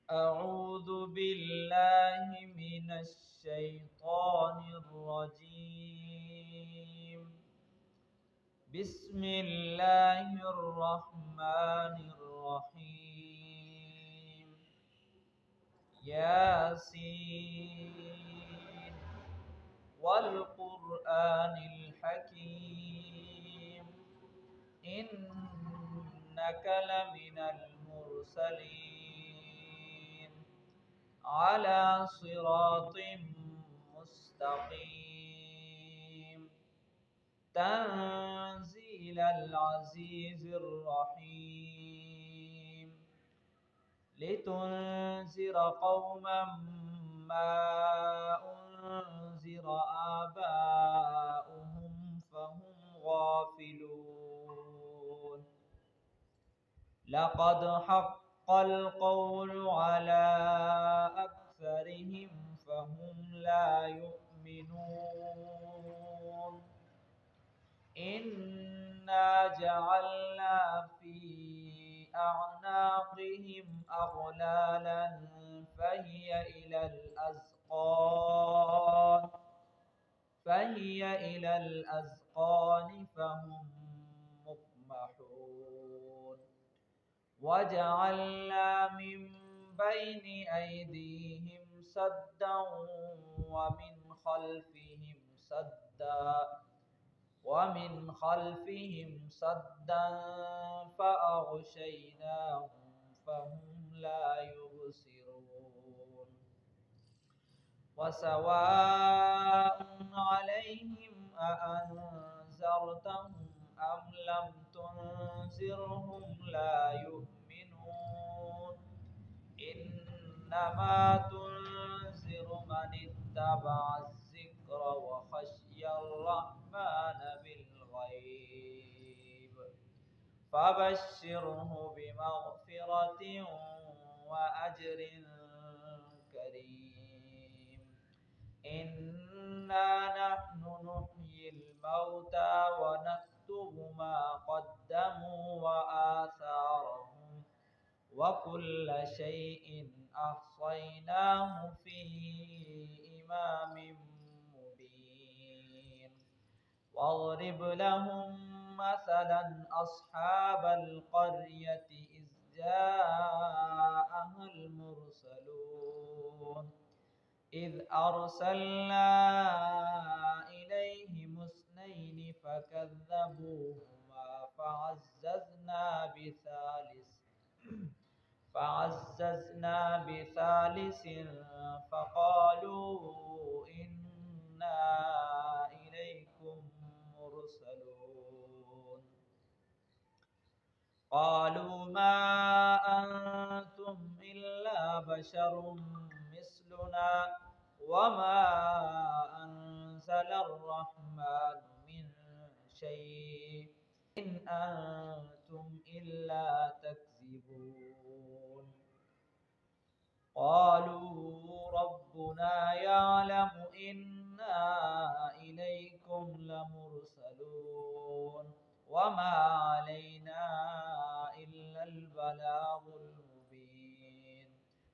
أعوذ بالله من الشيطان الرجيم. بسم الله الرحمن الرحيم. ياسين والقرآن الحكيم إنك لمن المرسلين على صراط مستقيم تنزيل العزيز الرحيم لتنذر قوما ما أنذر آباؤهم فهم غافلون. لقد حق القول على أكثرهم فهم لا يؤمنون. إنا جعلنا في أعناقهم أغلالا فهي إلى الأذقان فهم مقمحون. وجعلنا من بين أيديهم سدا ومن خلفهم سدا فأغشيناهم فهم لا يبصرون. وسواء عليهم أأنذرتهم أم لم تنذرهم لا يؤمنون. إنما تنذر من اتبع الذكر وخشي الرحمن بالغيب فبشره بمغفرة وأجر كريم. إنا نحن نحيي الموتى ونكتب ما قدموا وآثارهم وكل شيء أحصيناه في إمام مبين. واضرب لهم مثلا أصحاب القرية إذ جاءها المرسلون إذ أرسلنا إليهم اثنين فكذبوهما فعززنا بثالث فقالوا إنا إليكم مرسلون. قالوا ما أنتم إلا بشر مثلنا وما أنزل الرحمن من شيء إن أنتم إلا تكذبون. قالوا ربنا يعلم إنا إليكم لمرسلون وما علينا إلا البلاغ المبين.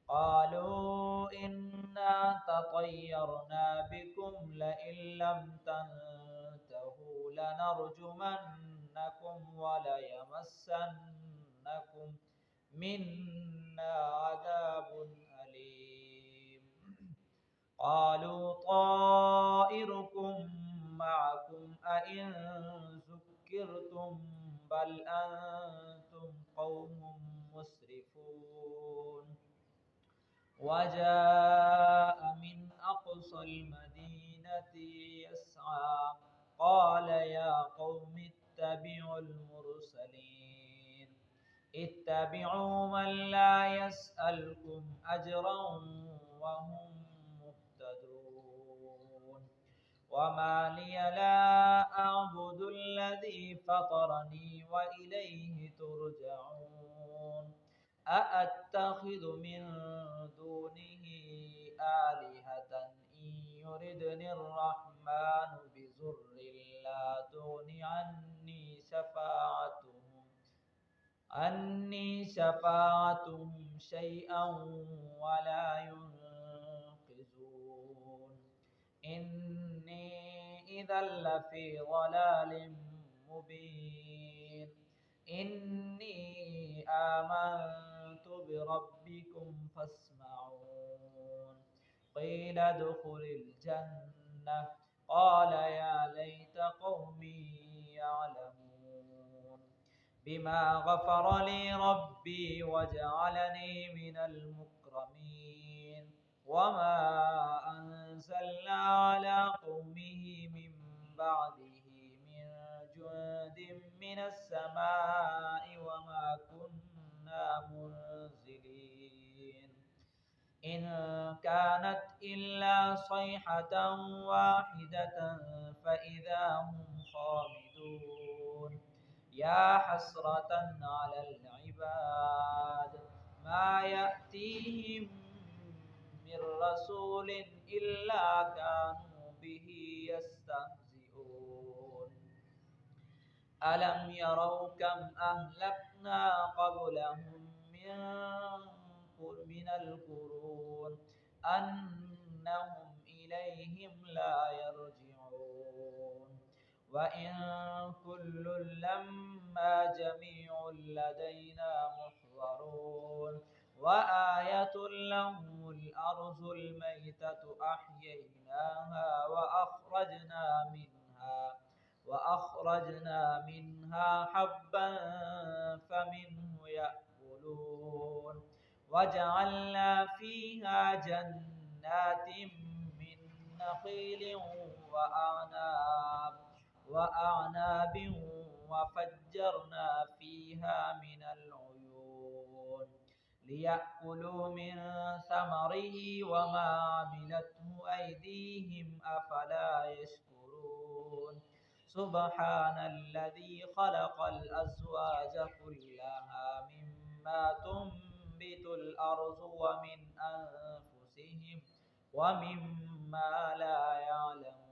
قالوا إنا تطيرنا بكم لئن لم تنتهوا لنرجمنكم وليمسنكم منا عذاب أليم. قالوا طائركم معكم أئن ذكرتم بل أنتم قوم مسرفون. وجاء من أقصى المدينة يسعى قال يا قوم اتبعوا المرسلين اتبعوا من لا يسألكم أجرا وهم مهتدون. وما لي لا أعبد الذي فطرني وإليه ترجعون. أأتخذ من دونه آلهة إن يردني الرحمن بضر لا تغن عني أني شفاعتهم شيئا ولا ينقذون إني إذا لفي ضلال مبين إني آمنت بربكم فاسمعون قيل ادخل الجنة قال يا ليت قومي يعلمون بما غفر لي ربي وجعلني من المكرمين وما أنزلنا على قومه من بعده من جند من السماء وما كنا منزلين إن كانت إلا صيحة واحدة فإذا هم خامدون يا حسرة على العباد ما يأتيهم من رسول إلا كانوا به يستهزئون ألم يروا كم أهلكنا قبلهم من القرون أنهم إليهم لا يرجعون وإن كل لما جميع لدينا محضرون وآية لهم الأرض الميتة أحييناها وأخرجنا منها حبا فمنه يأكلون وجعلنا فيها جنات من نخيل وأعناب وفجرنا فيها من العيون ليأكلوا من ثمره وما عملته أيديهم أفلا يشكرون سبحان الذي خلق الأزواج كلها مما تنبت الأرض ومن أنفسهم ومما لا يعلمون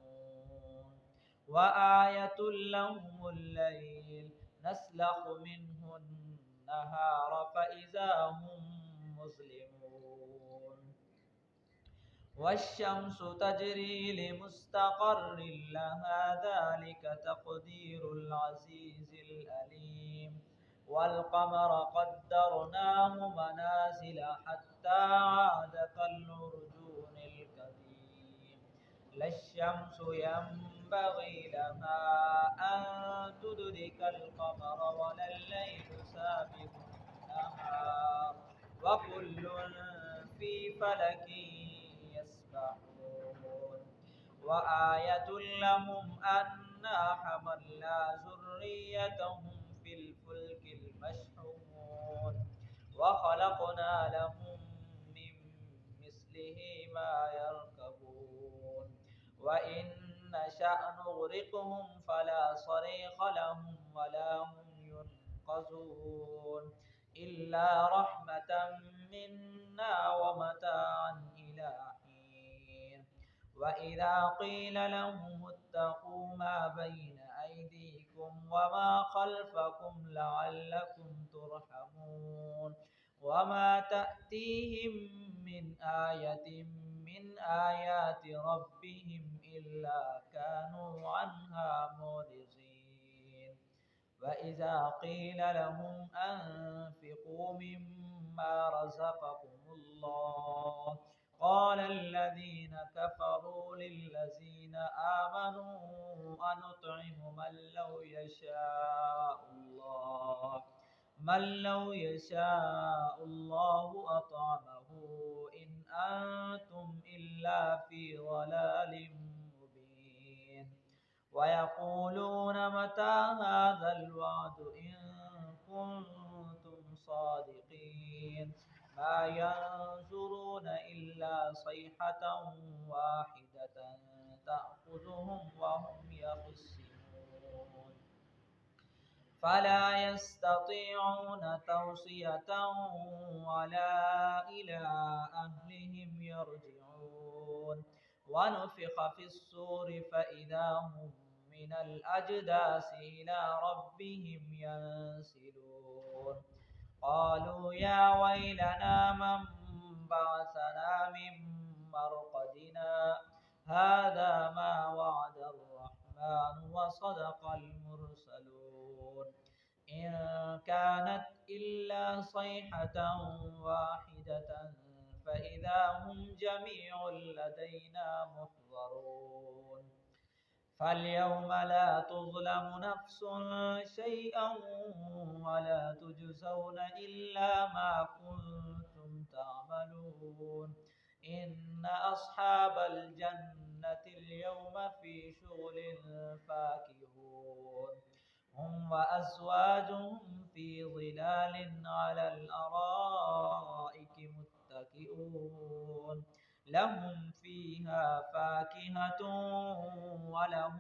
وآية لهم الليل نسلخ منه النهار فإذا هم مظلمون والشمس تجري لمستقر لها ذلك تقدير العزيز الأليم والقمر قدرناه منازل حتى عاد كالعرجون القديم لا الشمس ينبغي لها أن تدرك القمر ولا الليل سابق النهار وكل في فلك يسبحون وآية لهم أنا حملنا ذريتهم في الفلك المشحون وخلقنا لهم من مثله ما يركبون وإن نشأ نغرقهم فلا صريخ لهم ولا هم ينقذون إلا رحمة منا ومتاعا إلى حين وإذا قيل لهم اتقوا ما بين أيديكم وما خلفكم لعلكم ترحمون وما تأتيهم من آية من آيات ربهم إلا كانوا عنها معرضين وإذا قيل لهم أنفقوا مما رزقكم الله قال الذين كفروا للذين آمنوا أنطعم من لو يشاء الله أطعمه إن أنتم إلا في ضلال مبين ويقولون متى هذا الوعد إن كنتم صادقين ما ينظرون إلا صيحة واحدة تأخذهم وهم يخصمون فلا يستطيعون توصية ولا إلى أهلهم يرجعون ونفخ في الصور فإذا هم من الأجداث إلى ربهم ينسلون قالوا يا ويلنا من بعثنا من مرقدنا هذا ما وعد الرحمن وصدق المرسلون إن كانت إلا صيحة واحدة فإذا هم جميع لدينا محضرون فاليوم لا تظلم نفس شيئا ولا تجزون إلا ما كنتم تعملون إن أصحاب الجنة اليوم في شغل فاكهون هم وأزواجهم في ظلال على الأرائك متكئون لهم فيها فاكهة ولهم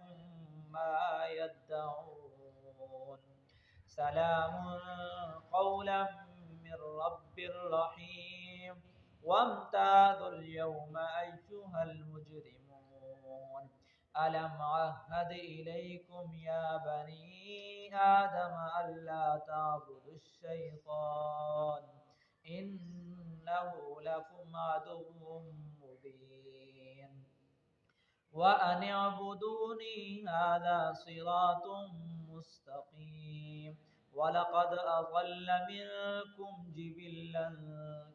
ما يدعون سلام قولا من رب رحيم وامتازوا اليوم أيها المجرمون ألم عهد إليكم يا بني آدم ألا تعبدوا الشيطان إنه لكم عدو مبين وأن اعبدوني هذا صراط مستقيم ولقد أضل منكم جبلا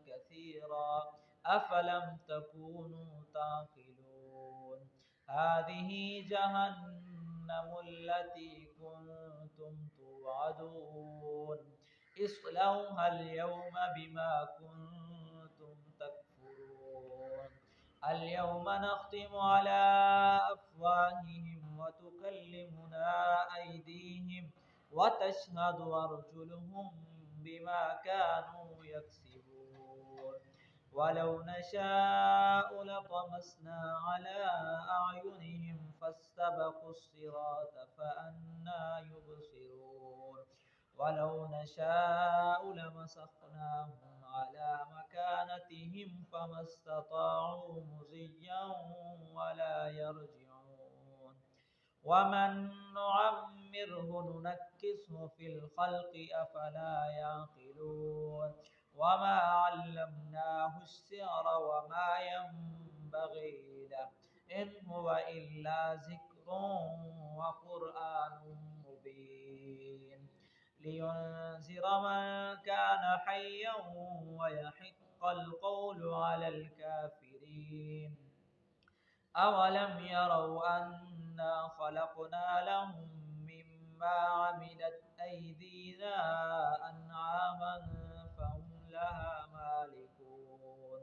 كثيرا أفلم تكونوا تعقلون هذه جهنم التي كنتم توعدون اصلوها اليوم بما كنتم تكفرون اليوم نختم على أفواههم وتكلمنا أيديهم وتشهد أرجلهم بما كانوا يكسبون ولو نشاء لطمسنا على أعينهم فاستبقوا الصراط فأنى يبصرون ولو نشاء لمسخناهم على مكانتهم فما استطاعوا مضيا ولا يرجعون ومن نعمره ننكسه في الخلق أفلا يعقلون وما علمناه السحر وما ينبغي له إن هو إلا ذكر وقرآن مبين لينذر من كان حيا ويحق القول على الكافرين أولم يروا أنا خلقنا لهم مما عملت أيدينا أنعاما فهم لها مالكون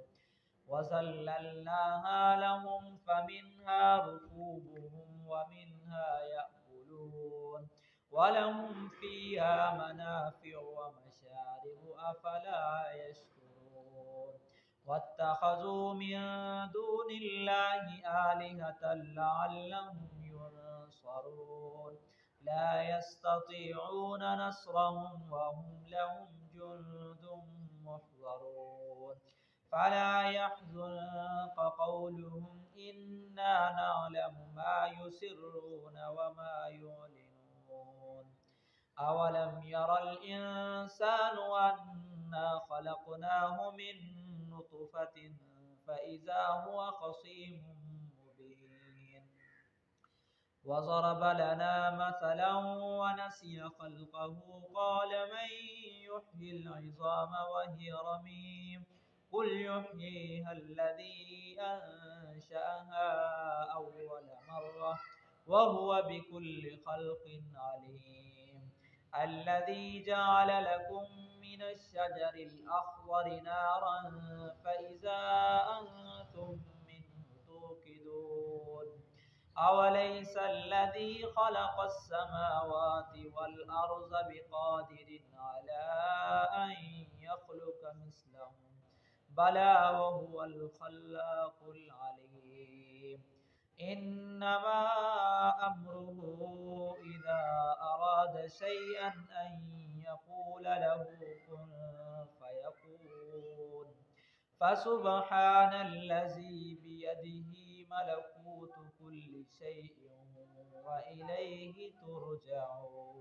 وذللناها لهم فمنها ركوبهم ومنها يأكلون ولهم فيها منافع ومشارب أفلا يشكرون واتخذوا من دون الله آلهة لعلهم ينصرون لا يستطيعون نصرهم وهم لهم جند محضرون فلا يحزنك قولهم إنا نعلم ما يسرون وما يعلنون أولم ير الإنسان أنا خلقناه من نطفة فإذا هو خصيم مبين وضرب لنا مثلا ونسي خلقه قال من يحيي العظام وهي رميم قل يحييها الذي أنشأها أول مرة وهو بكل خلق عليم الذي جعل لكم من الشجر الأخضر نارا فإذا أنتم منه توقدون أوليس الذي خلق السماوات والأرض بقادر على أن يخلق مثلهم بلى وهو الخلاق العليم إنما أمره إذا أراد شيئا أن يقول له كن فيكون فسبحان الذي بيده ملكوت كل شيء وإليه ترجعون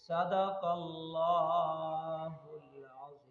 صدق الله العظيم.